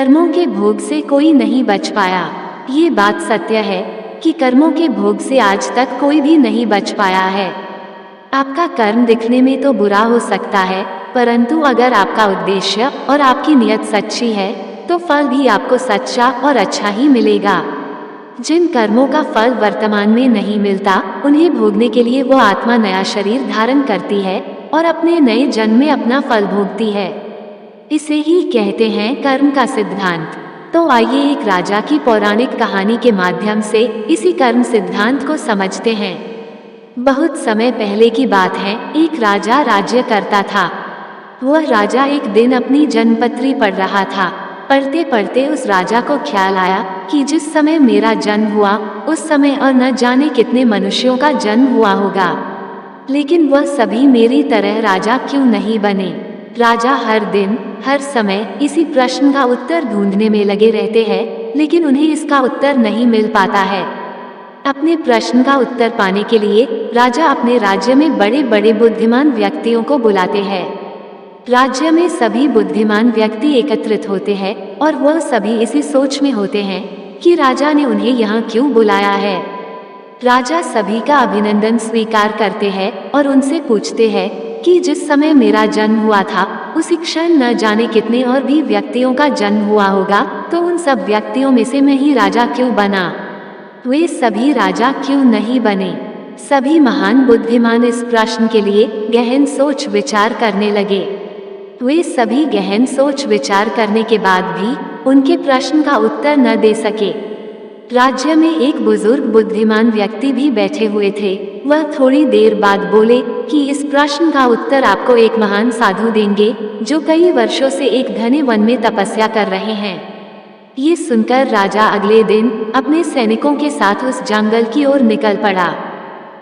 कर्मों के भोग से कोई नहीं बच पाया। ये बात सत्य है कि कर्मों के भोग से आज तक कोई भी नहीं बच पाया है। आपका कर्म दिखने में तो बुरा हो सकता है, परंतु अगर आपका उद्देश्य और आपकी नियत सच्ची है तो फल भी आपको सच्चा और अच्छा ही मिलेगा। जिन कर्मों का फल वर्तमान में नहीं मिलता, उन्हें भोगने के लिए वो आत्मा नया शरीर धारण करती है और अपने नए जन्म में अपना फल भोगती है। इसे ही कहते हैं कर्म का सिद्धांत। तो आइए एक राजा की पौराणिक कहानी के माध्यम से इसी कर्म सिद्धांत को समझते हैं। बहुत समय पहले की बात है, एक राजा राज्य करता था। वह राजा एक दिन अपनी जन्मपत्री पढ़ रहा था। पढ़ते पढ़ते उस राजा को ख्याल आया कि जिस समय मेरा जन्म हुआ उस समय और न जाने कितने मनुष्यों का जन्म हुआ होगा, लेकिन वह सभी मेरी तरह राजा क्यों नहीं बने। राजा हर दिन हर समय इसी प्रश्न का उत्तर ढूंढने में लगे रहते हैं, लेकिन उन्हें इसका उत्तर नहीं मिल पाता है। अपने प्रश्न का उत्तर पाने के लिए राजा अपने राज्य में बड़े बड़े बुद्धिमान व्यक्तियों को बुलाते हैं। राज्य में सभी बुद्धिमान व्यक्ति एकत्रित होते हैं और वह सभी इसी सोच में होते हैं कि राजा ने उन्हें यहाँ क्यों बुलाया है। राजा सभी का अभिनंदन स्वीकार करते हैं और उनसे पूछते हैं कि जिस समय मेरा जन्म हुआ था उसी क्षण न जाने कितने और भी व्यक्तियों का जन्म हुआ होगा, तो उन सब व्यक्तियों में से मैं ही राजा क्यों बना। वे सभी राजा क्यों नहीं बने। सभी महान बुद्धिमान इस प्रश्न के लिए गहन सोच विचार करने लगे। वे सभी गहन सोच विचार करने के बाद भी उनके प्रश्न का उत्तर न दे सके। राज्य में एक बुजुर्ग बुद्धिमान व्यक्ति भी बैठे हुए थे। वह थोड़ी देर बाद बोले कि इस प्रश्न का उत्तर आपको एक महान साधु देंगे जो कई वर्षों से एक घने वन में तपस्या कर रहे हैं। ये सुनकर राजा अगले दिन अपने सैनिकों के साथ उस जंगल की ओर निकल पड़ा।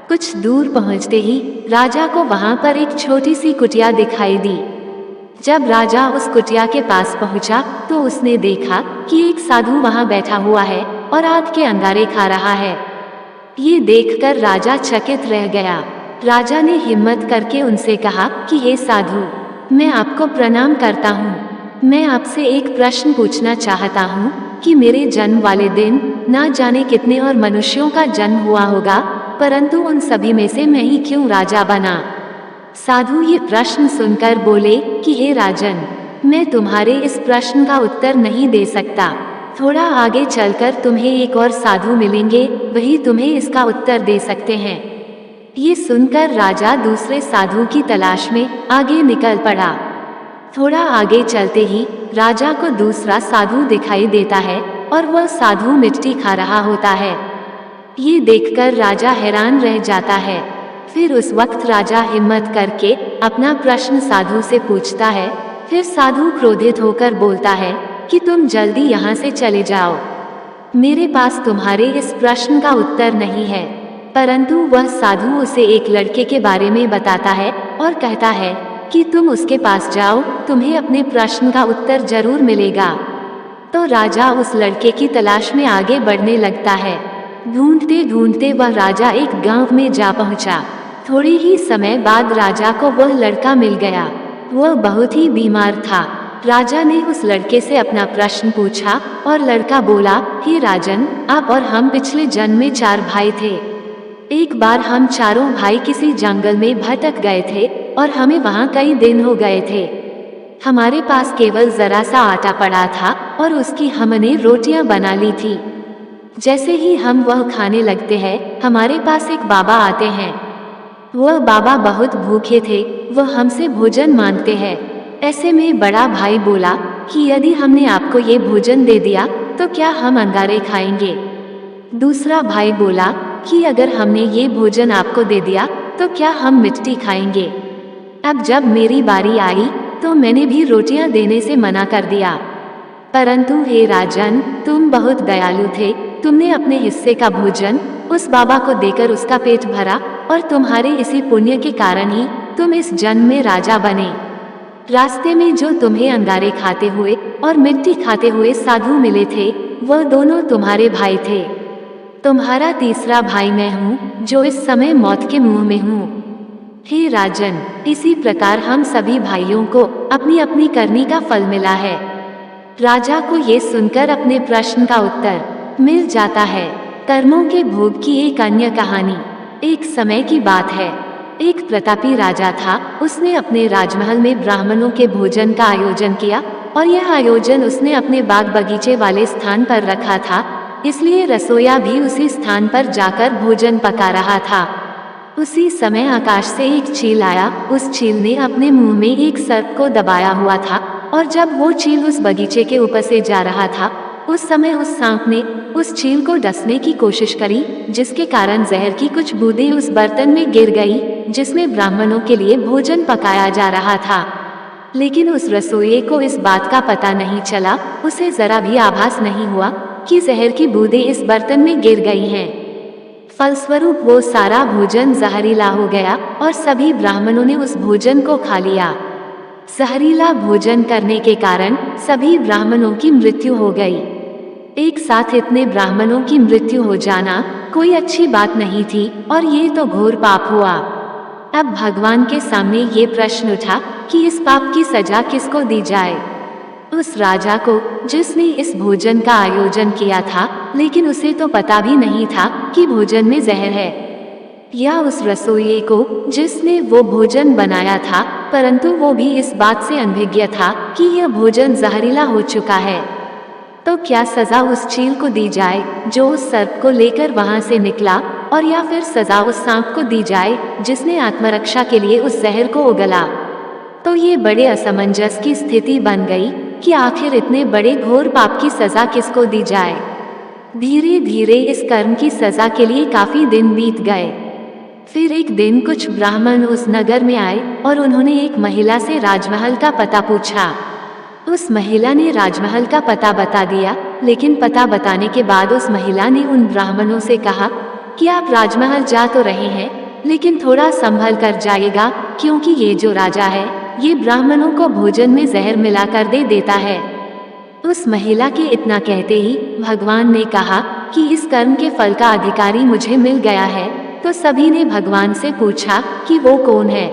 कुछ दूर पहुंचते ही राजा को वहां पर एक छोटी सी कुटिया दिखाई दी। जब राजा उस कुटिया के पास पहुंचा तो उसने देखा कि एक साधु वहां बैठा हुआ है और आग के अंगारे खा रहा है। ये देखकर राजा चकित रह गया। राजा ने हिम्मत करके उनसे कहा कि हे साधु, मैं आपको प्रणाम करता हूँ। मैं आपसे एक प्रश्न पूछना चाहता हूँ कि मेरे जन्म वाले दिन ना जाने कितने और मनुष्यों का जन्म हुआ होगा, परंतु उन सभी में से मैं ही क्यों राजा बना। साधु ये प्रश्न सुनकर बोले कि हे राजन, मैं तुम्हारे इस प्रश्न का उत्तर नहीं दे सकता। थोड़ा आगे चलकर तुम्हें एक और साधु मिलेंगे, वही तुम्हें इसका उत्तर दे सकते हैं। ये सुनकर राजा दूसरे साधु की तलाश में आगे निकल पड़ा। थोड़ा आगे चलते ही राजा को दूसरा साधु दिखाई देता है और वह साधु मिट्टी खा रहा होता है। ये देखकर राजा हैरान रह जाता है। फिर उस वक्त राजा हिम्मत करके अपना प्रश्न साधु से पूछता है। फिर साधु क्रोधित होकर बोलता है कि तुम जल्दी यहाँ से चले जाओ, मेरे पास तुम्हारे इस प्रश्न का उत्तर नहीं है। परंतु वह साधु उसे एक लड़के के बारे में बताता है और कहता है कि तुम उसके पास जाओ, तुम्हें अपने प्रश्न का उत्तर जरूर मिलेगा। तो राजा उस लड़के की तलाश में आगे बढ़ने लगता है। ढूंढते ढूंढते वह राजा एक गांव में जा पहुंचा। थोड़ी ही समय बाद राजा को वह लड़का मिल गया। वह बहुत ही बीमार था। राजा ने उस लड़के से अपना प्रश्न पूछा और लड़का बोला, हे राजन, आप और हम पिछले जन्म में 4 भाई थे। एक बार हम चारों भाई किसी जंगल में भटक गए थे और हमें वहां कई दिन हो गए थे। हमारे पास केवल जरा सा आटा पड़ा था और उसकी हमने रोटियां बना ली थी। जैसे ही हम वह खाने लगते हैं, हमारे पास एक बाबा आते हैं। वह बाबा बहुत भूखे थे, वह हमसे भोजन मांगते हैं। ऐसे में बड़ा भाई बोला कि यदि हमने आपको ये भोजन दे दिया तो क्या हम अंगारे खाएंगे। दूसरा भाई बोला कि अगर हमने ये भोजन आपको दे दिया तो क्या हम मिट्टी खाएंगे। अब जब मेरी बारी आई तो मैंने भी रोटियां देने से मना कर दिया। परंतु हे राजन, तुम बहुत दयालु थे। तुमने अपने हिस्से का भोजन उस बाबा को देकर उसका पेट भरा और तुम्हारे इसी पुण्य के कारण ही तुम इस जन्म में राजा बने। रास्ते में जो तुम्हें अंगारे खाते हुए और मिट्टी खाते हुए साधु मिले थे, वह दोनों तुम्हारे भाई थे। तुम्हारा तीसरा भाई मैं हूँ जो इस समय मौत के मुंह में हूँ। हे राजन, इसी प्रकार हम सभी भाइयों को अपनी अपनी करनी का फल मिला है। राजा को ये सुनकर अपने प्रश्न का उत्तर मिल जाता है। कर्मों के भोग की एक अन्य कहानी। एक समय की बात है, एक प्रतापी राजा था। उसने अपने राजमहल में ब्राह्मणों के भोजन का आयोजन किया और यह आयोजन उसने अपने बाग बगीचे वाले स्थान पर रखा था, इसलिए रसोइया भी उसी स्थान पर जाकर भोजन पका रहा था। उसी समय आकाश से एक चील आया। उस चील ने अपने मुंह में एक सर्प को दबाया हुआ था और जब वो चील उस बगीचे के ऊपर से जा रहा था, उस समय उस सांप ने उस चील को डसने की कोशिश करी, जिसके कारण जहर की कुछ बूंदें उस बर्तन में गिर गई जिसमें ब्राह्मणों के लिए भोजन पकाया जा रहा था। लेकिन उस रसोइये को इस बात का पता नहीं चला। उसे जरा भी आभास नहीं हुआ कि जहर की बूंदें इस बर्तन में गिर गई हैं। फलस्वरूप वो सारा भोजन जहरीला हो गया और सभी ब्राह्मणों ने उस भोजन को खा लिया। जहरीला भोजन करने के कारण सभी ब्राह्मणों की मृत्यु हो गई। एक साथ इतने ब्राह्मणों की मृत्यु हो जाना कोई अच्छी बात नहीं थी और ये तो घोर पाप हुआ। अब भगवान के सामने ये प्रश्न उठा कि इस पाप की सजा किसको दी जाए। उस राजा को जिसने इस भोजन का आयोजन किया था, लेकिन उसे तो पता भी नहीं था कि भोजन में जहर है, या उस रसोइये को जिसने वो भोजन बनाया था परंतु वो भी इस बात से अनभिज्ञ था कि यह भोजन जहरीला हो चुका है। तो क्या सजा उस चील को दी जाए जो उस सर्प को लेकर वहां से निकला, और या फिर सजा उस सांप को दी जाए जिसने आत्मरक्षा के लिए उस जहर को उगला। तो ये बड़े असमंजस की स्थिति बन गई कि आखिर इतने बड़े घोर पाप की सजा किसको दी जाए। धीरे धीरे इस कर्म की सजा के लिए काफी दिन बीत गए। फिर एक दिन कुछ ब्राह्मण उस नगर में आए और उन्होंने एक महिला से राजमहल का पता पूछा। उस महिला ने राजमहल का पता बता दिया, लेकिन पता बताने के बाद उस महिला ने उन ब्राह्मणों से कहा कि आप राजमहल जा तो रहे हैं, लेकिन थोड़ा संभल कर जाइएगा, क्योंकि ये जो राजा है ये ब्राह्मणों को भोजन में जहर मिलाकर दे देता है। उस महिला के इतना कहते ही भगवान ने कहा कि इस कर्म के फल का अधिकारी मुझे मिल गया है। तो सभी ने भगवान से पूछा कि वो कौन है।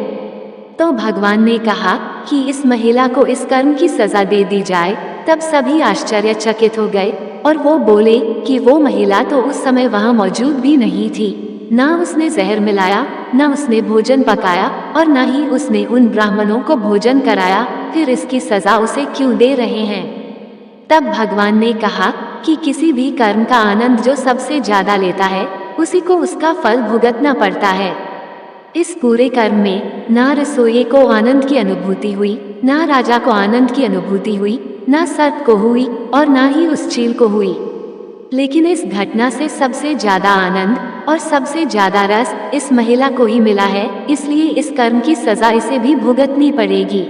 तो भगवान ने कहा कि इस महिला को इस कर्म की सजा दे दी जाए। तब सभी आश्चर्यचकित हो गए और वो बोले कि वो महिला तो उस समय वहां मौजूद भी नहीं थी, ना उसने जहर मिलाया, ना उसने भोजन पकाया और ना ही उसने उन ब्राह्मणों को भोजन कराया, फिर इसकी सजा उसे क्यों दे रहे हैं। तब भगवान ने कहा कि किसी भी कर्म का आनंद जो सबसे ज्यादा लेता है उसी को उसका फल भुगतना पड़ता है। इस पूरे कर्म में ना रसोइये को आनंद की अनुभूति हुई, ना राजा को आनंद की अनुभूति हुई, ना सर्प को हुई और ना ही उस चील को हुई। लेकिन इस घटना से सबसे ज्यादा आनंद और सबसे ज्यादा रस इस महिला को ही मिला है, इसलिए इस कर्म की सजा इसे भी भुगतनी पड़ेगी।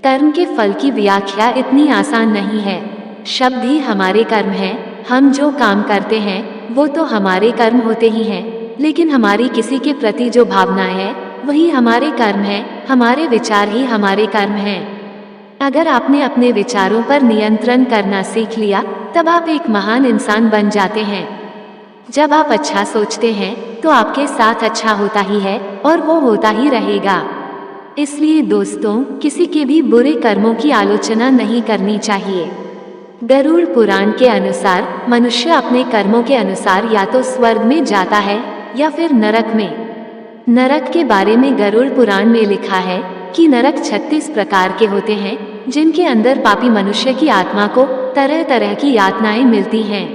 कर्म के फल की व्याख्या इतनी आसान नहीं है। शब्द ही हमारे कर्म हैं। हम जो काम करते हैं वो तो हमारे कर्म होते ही हैं, लेकिन हमारी किसी के प्रति जो भावनाएं है वही हमारे कर्म है। हमारे विचार ही हमारे कर्म हैं। अगर आपने अपने विचारों पर नियंत्रण करना सीख लिया तब आप एक महान इंसान बन जाते हैं। जब आप अच्छा सोचते हैं तो आपके साथ अच्छा होता ही है और वो होता ही रहेगा। इसलिए दोस्तों, किसी के भी बुरे कर्मों की आलोचना नहीं करनी चाहिए। गरुड़ पुराण के अनुसार मनुष्य अपने कर्मों के अनुसार या तो स्वर्ग में जाता है या फिर नरक में। नरक के बारे में गरुड़ पुराण में लिखा है कि नरक 36 प्रकार के होते हैं, जिनके अंदर पापी मनुष्य की आत्मा को तरह तरह की यातनाएं मिलती हैं।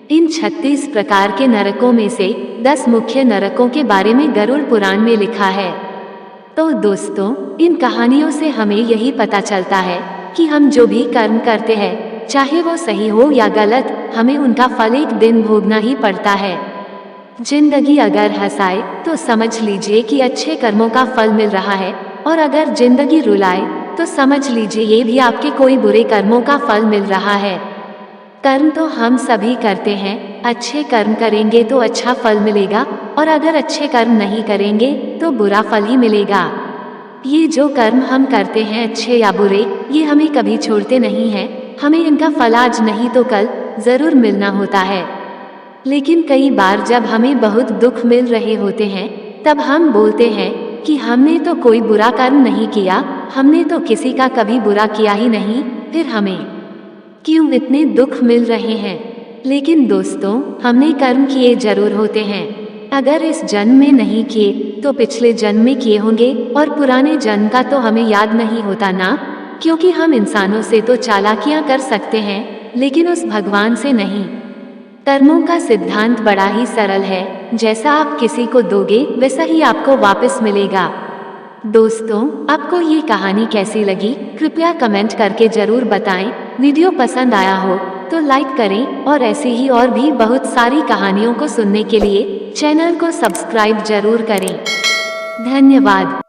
इन 36 प्रकार के नरकों में से 10 मुख्य नरकों के बारे में गरुड़ पुराण में लिखा है। तो दोस्तों, इन कहानियों से हमें यही पता चलता है कि हम जो भी कर्म करते हैं, चाहे वो सही हो या गलत, हमें उनका फल एक दिन भोगना ही पड़ता है। जिंदगी अगर हंसाए तो समझ लीजिए कि अच्छे कर्मों का फल मिल रहा है, और अगर जिंदगी रुलाए तो समझ लीजिए ये भी आपके कोई बुरे कर्मों का फल मिल रहा है। कर्म तो हम सभी करते हैं। अच्छे कर्म करेंगे तो अच्छा फल मिलेगा, और अगर अच्छे कर्म नहीं करेंगे तो बुरा फल ही मिलेगा। ये जो कर्म हम करते हैं, अच्छे या बुरे, ये हमें कभी छोड़ते नहीं हैं। हमें इनका फल आज नहीं तो कल जरूर मिलना होता है। लेकिन कई बार जब हमें बहुत दुख मिल रहे होते हैं तब हम बोलते हैं कि हमने तो कोई बुरा कर्म नहीं किया, हमने तो किसी का कभी बुरा किया ही नहीं, फिर हमें क्यों इतने दुख मिल रहे हैं। लेकिन दोस्तों, हमने कर्म किए जरूर होते हैं। अगर इस जन्म में नहीं किए तो पिछले जन्म में किए होंगे, और पुराने जन्म का तो हमें याद नहीं होता ना, क्योंकि हम इंसानों से तो चालाकियां कर सकते हैं, लेकिन उस भगवान से नहीं। कर्मों का सिद्धांत बड़ा ही सरल है, जैसा आप किसी को दोगे वैसा ही आपको वापस मिलेगा। दोस्तों, आपको ये कहानी कैसी लगी, कृपया कमेंट करके जरूर बताएं। वीडियो पसंद आया हो तो लाइक करें, और ऐसी ही और भी बहुत सारी कहानियों को सुनने के लिए चैनल को सब्सक्राइब जरूर करें। धन्यवाद।